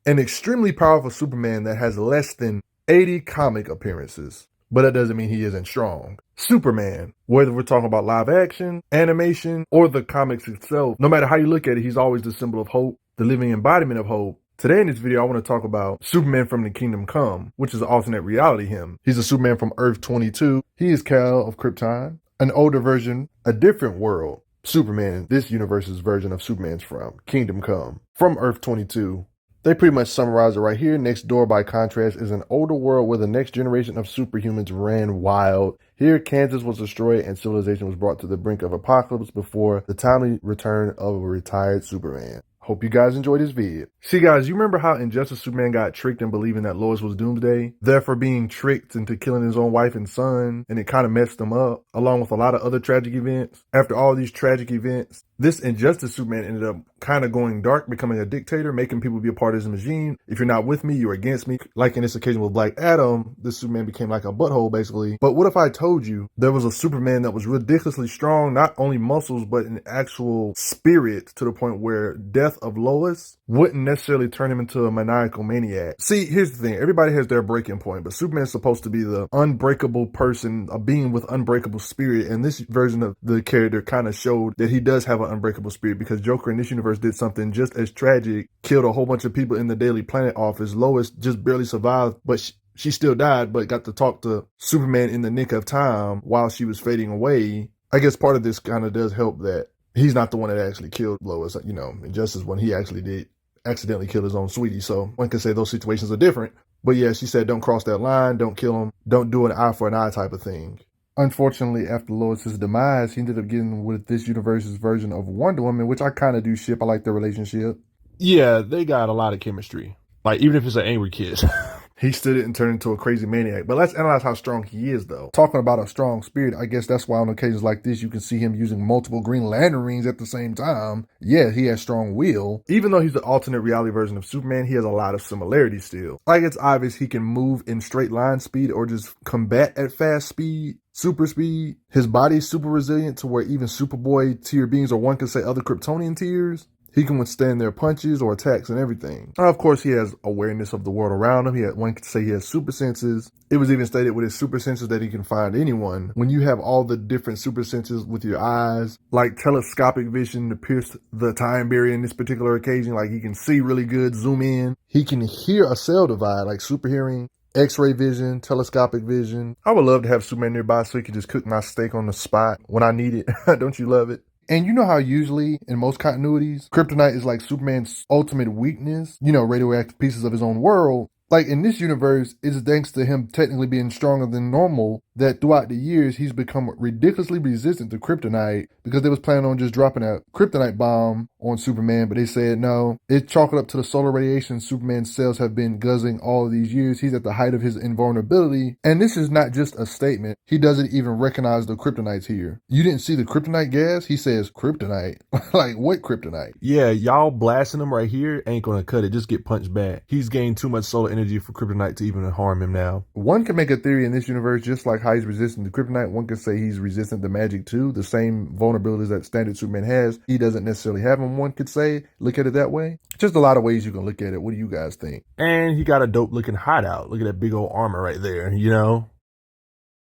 an extremely powerful Superman that has less than 80 comic appearances. But that doesn't mean he isn't strong. Superman, whether we're talking about live action, animation, or the comics itself, no matter how you look at it, he's always the symbol of hope, the living embodiment of hope. Today in this video, I want to talk about Superman from the Kingdom Come, which is an alternate reality him. He's a Superman from Earth 22. He is Kal of Krypton, an older version, a different world. Superman, this universe's version of Superman's from Kingdom Come, from Earth 22. They pretty much summarize it right here. Next door, by contrast, is an older world where the next generation of superhumans ran wild. Here, Kansas was destroyed and civilization was brought to the brink of apocalypse before the timely return of a retired Superman. Hope you guys enjoyed this video. See guys, you remember how Injustice Superman got tricked in believing that Lois was Doomsday? Therefore being tricked into killing his own wife and son, and it kind of messed him up, along with a lot of other tragic events. After all these tragic events, this Injustice Superman ended up kind of going dark, becoming a dictator, making people be a part of his regime. If you're not with me, you're against me. Like in this occasion with Black Adam, this Superman became like a butthole basically. But what if I told you there was a Superman that was ridiculously strong, not only muscles, but an actual spirit, to the point where death of Lois wouldn't necessarily turn him into a maniacal maniac. See, here's the thing. Everybody has their breaking point, but Superman's supposed to be the unbreakable person, a being with unbreakable spirit. And this version of the character kind of showed that he does have an unbreakable spirit, because Joker in this universe did something just as tragic, killed a whole bunch of people in the Daily Planet office. Lois just barely survived, but she still died, but got to talk to Superman in the nick of time while she was fading away. I guess part of this kind of does help that he's not the one that actually killed Lois, you know, Injustice when he actually did accidentally kill his own sweetie. So one can say those situations are different. But yeah, she said, don't cross that line, don't kill him, don't do an eye for an eye type of thing. Unfortunately, after Lois's demise, he ended up getting with this universe's version of Wonder Woman, which I kind of do ship. I like their relationship. Yeah, they got a lot of chemistry. Like, even if it's an angry kid. He still didn't turn into a crazy maniac. But let's analyze how strong he is, though. Talking about a strong spirit, I guess that's why on occasions like this, you can see him using multiple Green Lantern rings at the same time. Yeah, he has strong will. Even though he's the alternate reality version of Superman, he has a lot of similarities still. Like, it's obvious he can move in straight line speed or just combat at fast speed. Super speed. His body's super resilient to where even Superboy tier beings, or one could say other Kryptonian tiers, he can withstand their punches or attacks and everything. Now, of course, he has awareness of the world around him. One could say he has super senses. It was even stated with his super senses that he can find anyone. When you have all the different super senses with your eyes, like telescopic vision to pierce the time barrier in this particular occasion, like he can see really good, zoom in. He can hear a cell divide, like super hearing, X-ray vision, telescopic vision. I would love to have Superman nearby so he could just cook my steak on the spot when I need it. Don't you love it? And you know how usually in most continuities, kryptonite is like Superman's ultimate weakness, you know, radioactive pieces of his own world. Like in this universe, it's thanks to him technically being stronger than normal that throughout the years, he's become ridiculously resistant to kryptonite, because they was planning on just dropping a kryptonite bomb on Superman, but they said no. It's chalked up to the solar radiation Superman's cells have been guzzling all of these years. He's at the height of his invulnerability. And this is not just a statement. He doesn't even recognize the kryptonites here. You didn't see the kryptonite gas? He says kryptonite. Like, what kryptonite? Yeah, y'all blasting him right here ain't gonna cut it. Just get punched back. He's gained too much solar energy for kryptonite to even harm him now. One can make a theory in this universe, just like how he's resistant to kryptonite, one can say he's resistant to magic too. The same vulnerabilities that standard Superman has, he doesn't necessarily have them, one could say. Look at it that way. Just a lot of ways you can look at it. What do you guys think? And he got a dope looking hideout. Look at that big old armor right there, you know?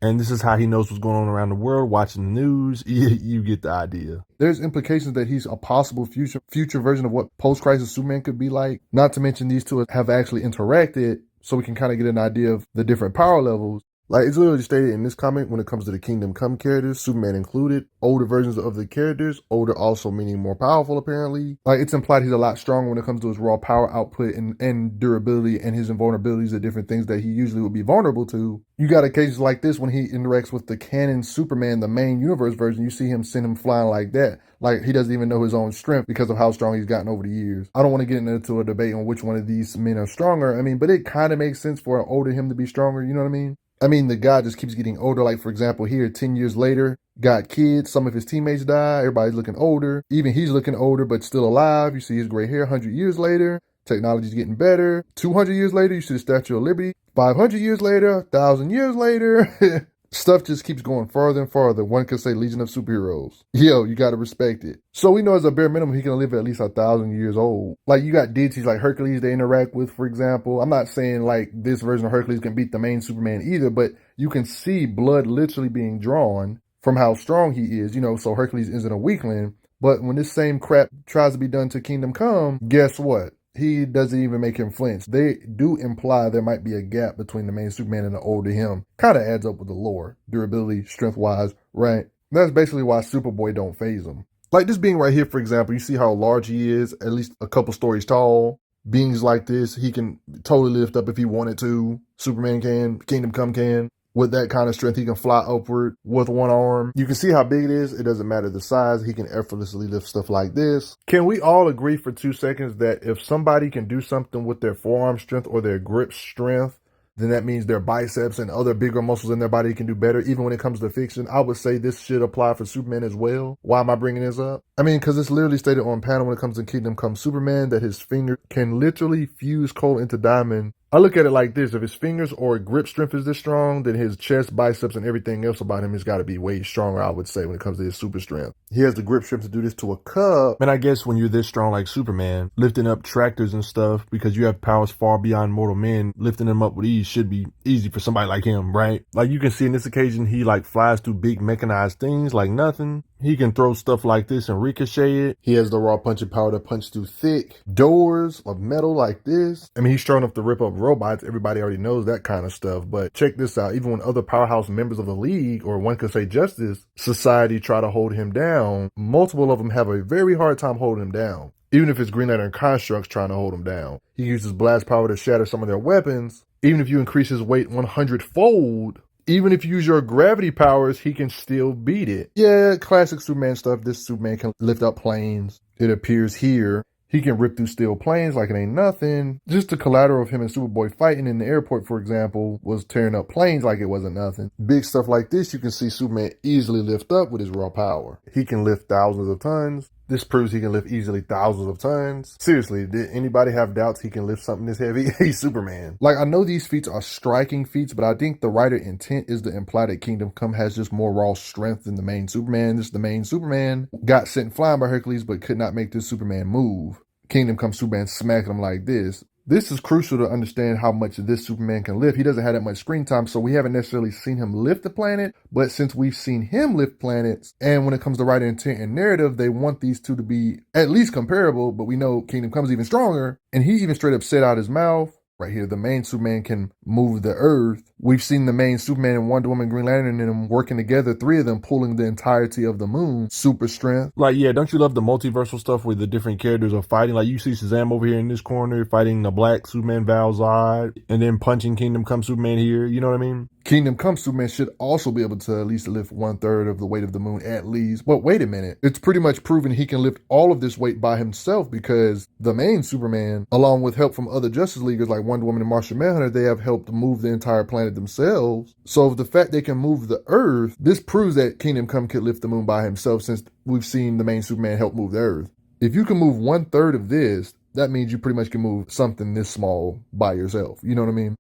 And this is how he knows what's going on around the world, watching the news. You get the idea. There's implications that he's a possible future version of what post-crisis Superman could be like. Not to mention these two have actually interacted, so we can kind of get an idea of the different power levels. Like, it's literally stated in this comic when it comes to the Kingdom Come characters, Superman included, older versions of the characters, older also meaning more powerful apparently. Like, it's implied he's a lot stronger when it comes to his raw power output and durability, and his invulnerabilities are different things that he usually would be vulnerable to. You got occasions like this when he interacts with the canon Superman, the main universe version, you see him send him flying like that. Like, he doesn't even know his own strength because of how strong he's gotten over the years. I don't want to get into a debate on which one of these men are stronger. I mean, but it kind of makes sense for an older him to be stronger, you know what I mean? I mean, the guy just keeps getting older. Like, for example, here, 10 years later, got kids. Some of his teammates die. Everybody's looking older. Even he's looking older, but still alive. You see his gray hair 100 years later. Technology's getting better. 200 years later, you see the Statue of Liberty. 500 years later, 1,000 years later. Stuff just keeps going farther and farther. One could say Legion of Superheroes. Yo, you gotta respect it. So we know as a bare minimum, he can live at least 1,000 years old. Like, you got deities like Hercules they interact with, for example. I'm not saying like this version of Hercules can beat the main Superman either, but you can see blood literally being drawn from how strong he is, so Hercules isn't a weakling. But when this same crap tries to be done to Kingdom Come, guess what? He doesn't even make him flinch. They do imply there might be a gap between the main Superman and the older him. Kind of adds up with the lore, durability, strength-wise, right? That's basically why Superboy don't phase him. Like this being right here, for example, you see how large he is, at least a couple stories tall. Beings like this, he can totally lift up if he wanted to. Superman can, Kingdom Come can. With that kind of strength, he can fly upward with one arm. You can see how big it is. It doesn't matter the size. He can effortlessly lift stuff like this. Can we all agree for 2 seconds that if somebody can do something with their forearm strength or their grip strength, then that means their biceps and other bigger muscles in their body can do better, even when it comes to fiction? I would say this should apply for Superman as well. Why am I bringing this up? I mean, because it's literally stated on panel when it comes to Kingdom Come Superman that his finger can literally fuse coal into diamond. I look at it like this. If his fingers or grip strength is this strong, then his chest, biceps, and everything else about him has got to be way stronger, I would say, when it comes to his super strength. He has the grip strength to do this to a cup. And I guess when you're this strong like Superman, lifting up tractors and stuff, because you have powers far beyond mortal men, lifting them up with ease should be easy for somebody like him, right? Like you can see in this occasion, he like flies through big mechanized things like nothing. He can throw stuff like this and ricochet it. He has the raw punching power to punch through thick doors of metal like this. I mean, he's strong enough to rip up robots. Everybody already knows that kind of stuff. But check this out. Even when other powerhouse members of the League, or one could say Justice Society, try to hold him down, multiple of them have a very hard time holding him down. Even if it's Green Lantern constructs trying to hold him down. He uses blast power to shatter some of their weapons. Even if you increase his weight 100-fold, even if you use your gravity powers, he can still beat it. Yeah, classic Superman stuff. This Superman can lift up planes. It appears here. He can rip through steel planes like it ain't nothing. Just the collateral of him and Superboy fighting in the airport, for example, was tearing up planes like it wasn't nothing. Big stuff like this, you can see Superman easily lift up with his raw power. He can lift thousands of tons. This proves he can lift easily thousands of tons. Seriously, did anybody have doubts he can lift something this heavy? He's Superman. Like, I know these feats are striking feats, but I think the writer intent is to imply that Kingdom Come has just more raw strength than the main Superman. This the main Superman got sent flying by Hercules, but could not make this Superman move. Kingdom Come Superman smacking him like this. This is crucial to understand how much this Superman can lift. He doesn't have that much screen time, so we haven't necessarily seen him lift the planet, but since we've seen him lift planets, and when it comes to writing intent and narrative, they want these two to be at least comparable, but we know Kingdom Come's even stronger, and he even straight up said out his mouth, right here, the main Superman can move the earth. We've seen the main Superman and Wonder Woman, Green Lantern, and them working together, 3 of them pulling the entirety of the moon. Super strength. Like, yeah, don't you love the multiversal stuff where the different characters are fighting? Like, you see Shazam over here in this corner fighting the black Superman, Val-Zod, and then punching Kingdom Come Superman here. You know what I mean? Kingdom Come Superman should also be able to at least lift 1/3 of the weight of the moon at least. But wait a minute. It's pretty much proven he can lift all of this weight by himself because the main Superman, along with help from other Justice Leaguers like Wonder Woman and Martian Manhunter, they have helped move the entire planet themselves. So the fact they can move the Earth, this proves that Kingdom Come could lift the moon by himself since we've seen the main Superman help move the Earth. If you can move 1/3 of this, that means you pretty much can move something this small by yourself. You know what I mean?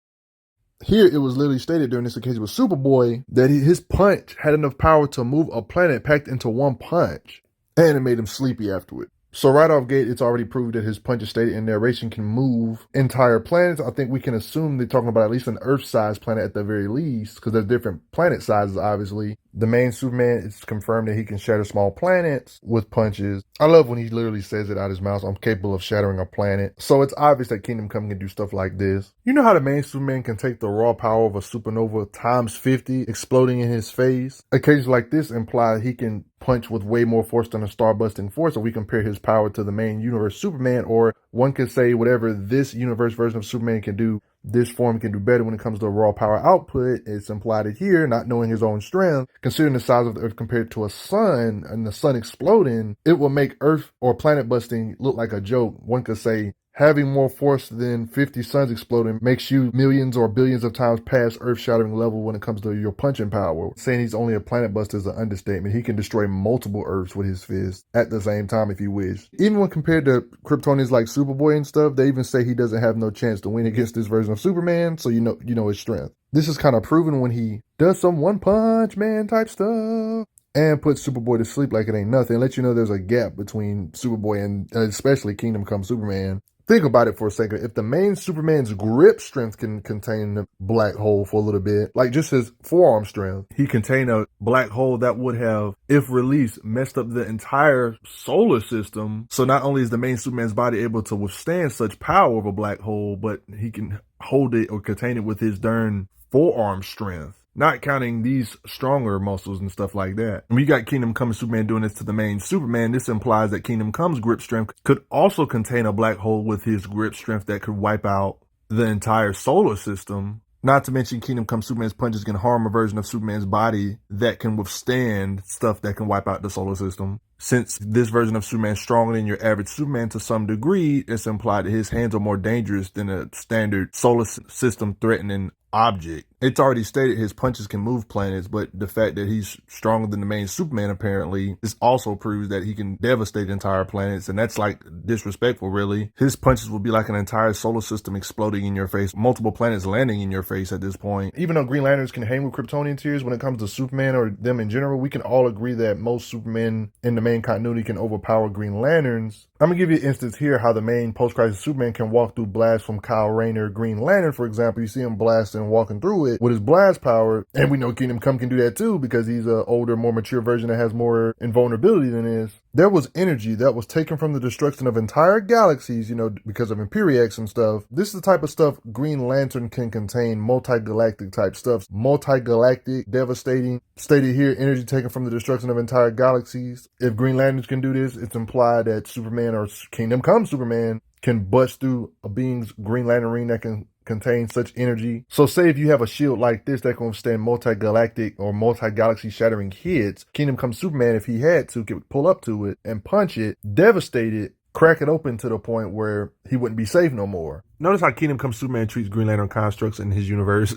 Here, it was literally stated during this occasion with Superboy that his punch had enough power to move a planet packed into one punch, and it made him sleepy afterward. So right off gate, it's already proved that his punches stated in narration can move entire planets. I think we can assume they're talking about at least an Earth-sized planet at the very least, because there's different planet sizes, obviously. The main Superman, it's confirmed that he can shatter small planets with punches. I love when he literally says it out his mouth, I'm capable of shattering a planet. So it's obvious that Kingdom Come can do stuff like this. You know how the main Superman can take the raw power of a supernova times 50, exploding in his face? Occasions like this imply he can punch with way more force than a star-busting force, if we compare his power to the main universe Superman, or one could say whatever this universe version of Superman can do, this form can do better when it comes to raw power output. It's implied here, not knowing his own strength, considering the size of the Earth compared to a sun, and the sun exploding, it will make Earth or planet busting look like a joke. One could say having more force than 50 suns exploding makes you millions or billions of times past Earth-shattering level when it comes to your punching power. Saying he's only a planet buster is an understatement. He can destroy multiple Earths with his fist at the same time if he wish. Even when compared to Kryptonians like Superboy and stuff, they even say he doesn't have no chance to win against this version of Superman, so you know his strength. This is kind of proven when he does some One Punch Man type stuff and puts Superboy to sleep like it ain't nothing. Let you know there's a gap between Superboy and especially Kingdom Come Superman. Think about it for a second. If the main Superman's grip strength can contain the black hole for a little bit, like just his forearm strength, he contained a black hole that would have, if released, messed up the entire solar system. So not only is the main Superman's body able to withstand such power of a black hole, but he can hold it or contain it with his darn forearm strength. Not counting these stronger muscles and stuff like that. When you got Kingdom Come Superman doing this to the main Superman, this implies that Kingdom Come's grip strength could also contain a black hole with his grip strength that could wipe out the entire solar system. Not to mention Kingdom Come Superman's punches can harm a version of Superman's body that can withstand stuff that can wipe out the solar system. Since this version of Superman is stronger than your average Superman to some degree, it's implied that his hands are more dangerous than a standard solar system threatening object. It's already stated his punches can move planets, but the fact that he's stronger than the main Superman apparently, this also proves that he can devastate entire planets, and that's like disrespectful, really. His punches will be like an entire solar system exploding in your face, multiple planets landing in your face at this point. Even though Green Lanterns can hang with Kryptonian tears, when it comes to Superman or them in general, we can all agree that most Supermen in the main continuity can overpower Green Lanterns. I'm gonna give you an instance here how the main post-crisis Superman can walk through blasts from Kyle Rayner Green Lantern, for example. You see him blasting, walking through it with his blast power, and we know Kingdom Come can do that too because he's an older, more mature version that has more invulnerability than his. There was energy that was taken from the destruction of entire galaxies, because of Imperiex and stuff. This is the type of stuff Green Lantern can contain, multi-galactic type stuff. Multi-galactic, devastating. Stated here, energy taken from the destruction of entire galaxies. If Green Lanterns can do this, it's implied that Superman or Kingdom Come Superman can bust through a being's Green Lantern ring that can contain such energy. So say if you have a shield like this that can withstand multi-galactic or multi-galaxy shattering hits, Kingdom Come Superman, if he had to, could pull up to it and punch it, devastate it, crack it open to the point where he wouldn't be safe no more. Notice how Kingdom Come Superman treats Green Lantern constructs in his universe.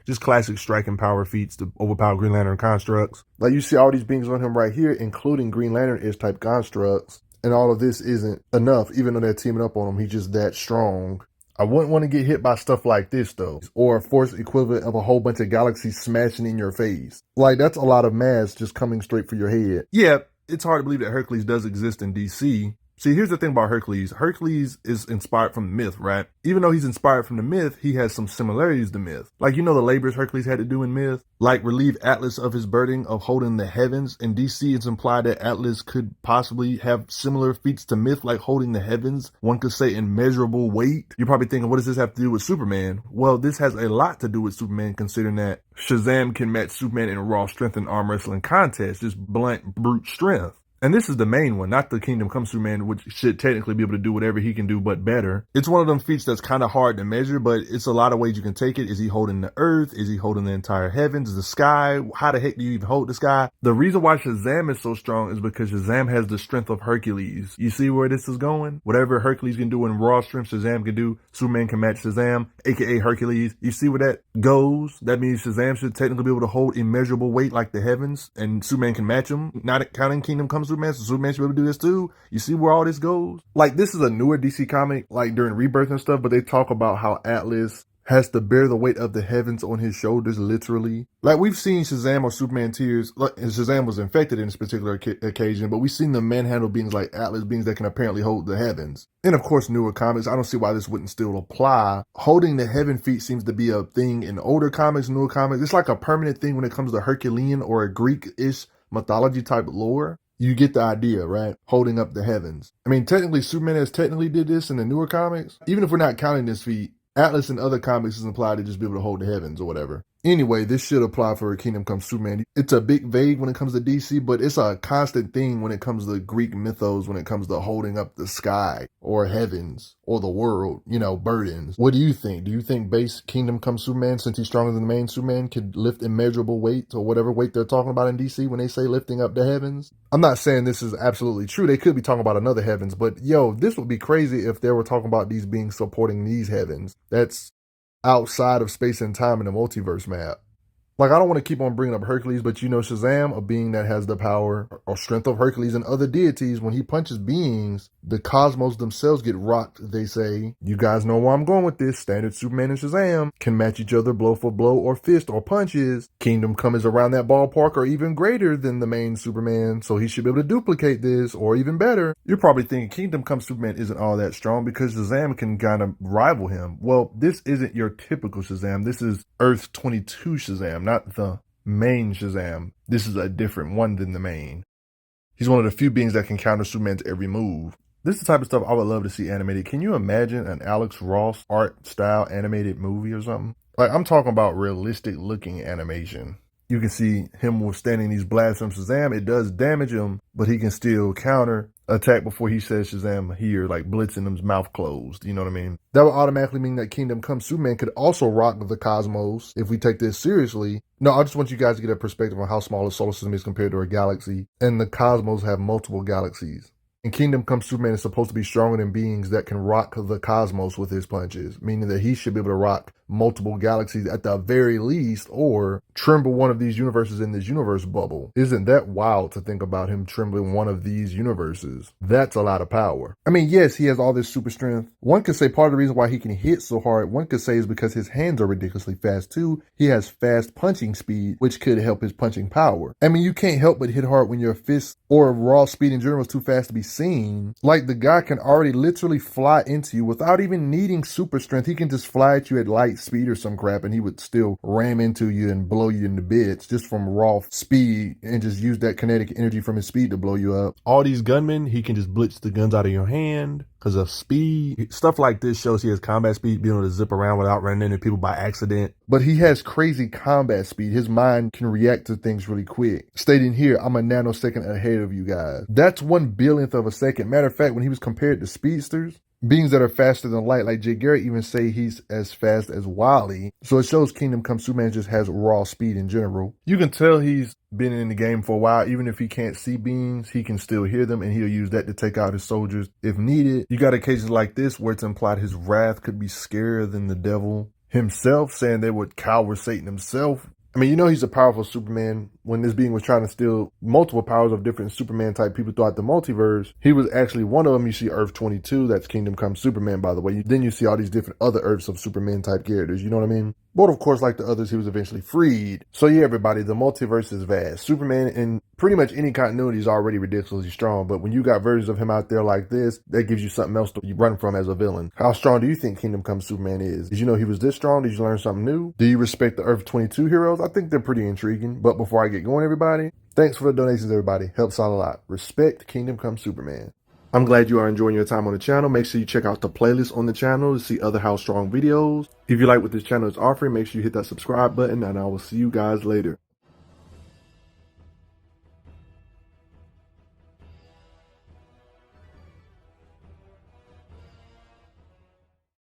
Just classic striking power feats to overpower Green Lantern constructs. Like you see all these beings on him right here, including Green Lantern-ish type constructs. And all of this isn't enough, even though they're teaming up on him. He's just that strong. I wouldn't want to get hit by stuff like this, though, or a force equivalent of a whole bunch of galaxies smashing in your face. Like, that's a lot of mass just coming straight for your head. Yeah, it's hard to believe that Hercules does exist in DC. See, here's the thing about Hercules. Hercules is inspired from the myth, right? Even though he's inspired from the myth, he has some similarities to myth. Like, the labors Hercules had to do in myth? Like, relieve Atlas of his burden of holding the heavens. In DC, it's implied that Atlas could possibly have similar feats to myth, like holding the heavens. One could say immeasurable weight. You're probably thinking, what does this have to do with Superman? Well, this has a lot to do with Superman, considering that Shazam can match Superman in a raw strength and arm wrestling contest, just blunt, brute strength. And this is the main one, not the Kingdom Come Superman, which should technically be able to do whatever he can do, but better. It's one of them feats that's kind of hard to measure, but it's a lot of ways you can take it. Is he holding the earth? Is he holding the entire heavens? The sky? How the heck do you even hold the sky? The reason why Shazam is so strong is because Shazam has the strength of Hercules. You see where this is going? Whatever Hercules can do in raw strength, Shazam can do. Superman can match Shazam, aka Hercules. You see where that goes? That means Shazam should technically be able to hold immeasurable weight like the heavens, and Superman can match him. Not counting Kingdom Come Superman, so Superman should be able to do this too. You see where all this goes? Like, this is a newer DC comic, like during Rebirth and stuff, but they talk about how Atlas has to bear the weight of the heavens on his shoulders, literally. Like, we've seen Shazam or Superman tears, and Shazam was infected in this particular occasion, but we've seen them manhandle beings like Atlas, beings that can apparently hold the heavens. And of course, newer comics, I don't see why this wouldn't still apply. Holding the heaven feat seems to be a thing in older comics, newer comics. It's like a permanent thing when it comes to Herculean or a Greek-ish mythology type lore. You get the idea, right? Holding up the heavens. I mean, technically, Superman has technically did this in the newer comics. Even if we're not counting this feat, Atlas in other comics is implied to just be able to hold the heavens or whatever. Anyway, this should apply for Kingdom Come Superman. It's a bit vague when it comes to DC, but it's a constant thing when it comes to Greek mythos, when it comes to holding up the sky or heavens or the world, burdens. What do you think? Do you think base Kingdom Come Superman, since he's stronger than the main Superman, could lift immeasurable weight or whatever weight they're talking about in DC when they say lifting up the heavens? I'm not saying this is absolutely true. They could be talking about another heavens, but this would be crazy if they were talking about these beings supporting these heavens. That's outside of space and time in the multiverse map. Like, I don't want to keep on bringing up Hercules, but you know Shazam, a being that has the power or strength of Hercules and other deities, when he punches beings, the cosmos themselves get rocked, they say. You guys know where I'm going with this. Standard Superman and Shazam can match each other blow for blow or fist or punches. Kingdom Come is around that ballpark or even greater than the main Superman, so he should be able to duplicate this, or even better. You're probably thinking Kingdom Come Superman isn't all that strong because Shazam can kind of rival him. Well, this isn't your typical Shazam. This is Earth 22 Shazam, not the main Shazam. This is a different one than the main. He's one of the few beings that can counter Superman's every move. This is the type of stuff I would love to see animated. Can you imagine an Alex Ross art style animated movie or something? Like, I'm talking about realistic looking animation. You can see him withstanding these blasts from Shazam. It does damage him, but he can still counter attack before he says Shazam here, like blitzing him's mouth closed. You know what I mean? That would automatically mean that Kingdom Come Superman could also rock the cosmos if we take this seriously. No, I just want you guys to get a perspective on how small the solar system is compared to a galaxy, and the cosmos have multiple galaxies. And Kingdom Come Superman is supposed to be stronger than beings that can rock the cosmos with his punches, meaning that he should be able to rock multiple galaxies at the very least, or tremble one of these universes in this universe bubble. Isn't that wild to think about him trembling one of these universes? That's a lot of power. I mean, yes, he has all this super strength. One could say part of the reason why he can hit so hard, one could say is because his hands are ridiculously fast too. He has fast punching speed, which could help his punching power. I mean, you can't help but hit hard when your fist or raw speed in general is too fast to be seen. Like, the guy can already literally fly into you without even needing super strength. He can just fly at you at light speed or some crap, and he would still ram into you and blow you into bits just from raw speed, and just use that kinetic energy from his speed to blow you up. All these gunmen, he can just blitz the guns out of your hand because of speed. Stuff like this shows he has combat speed, being able to zip around without running into people by accident. But he has crazy combat speed. His mind can react to things really quick. Stating here, I'm a nanosecond ahead of you guys. That's 1/1000th of a second. Matter of fact, when he was compared to speedsters, beings that are faster than light, like Jay Garrett even say he's as fast as Wally. So it shows Kingdom Come Superman just has raw speed in general. You can tell he's been in the game for a while. Even if he can't see beings, he can still hear them, and he'll use that to take out his soldiers if needed. You got occasions like this where it's implied his wrath could be scarier than the devil himself, saying they would cower Satan himself. I mean, you know he's a powerful Superman. When this being was trying to steal multiple powers of different Superman-type people throughout the multiverse, he was actually one of them. You see Earth 22, that's Kingdom Come Superman, by the way. Then you see all these different other Earths of Superman-type characters, you know what I mean? But of course, like the others, he was eventually freed. So yeah, everybody, the multiverse is vast. Superman in pretty much any continuity is already ridiculously strong, but when you got versions of him out there like this, that gives you something else to run from as a villain. How strong do you think Kingdom Come Superman is? Did you know he was this strong? Did you learn something new? Do you respect the Earth 22 heroes? I think they're pretty intriguing. But before I get going, everybody, thanks for the donations, everybody. Helps out a lot. Respect Kingdom Come Superman. I'm glad you are enjoying your time on the channel. Make sure you check out the playlist on the channel to see other How Strong videos. If you like what this channel is offering, make sure you hit that subscribe button, and I will see you guys later.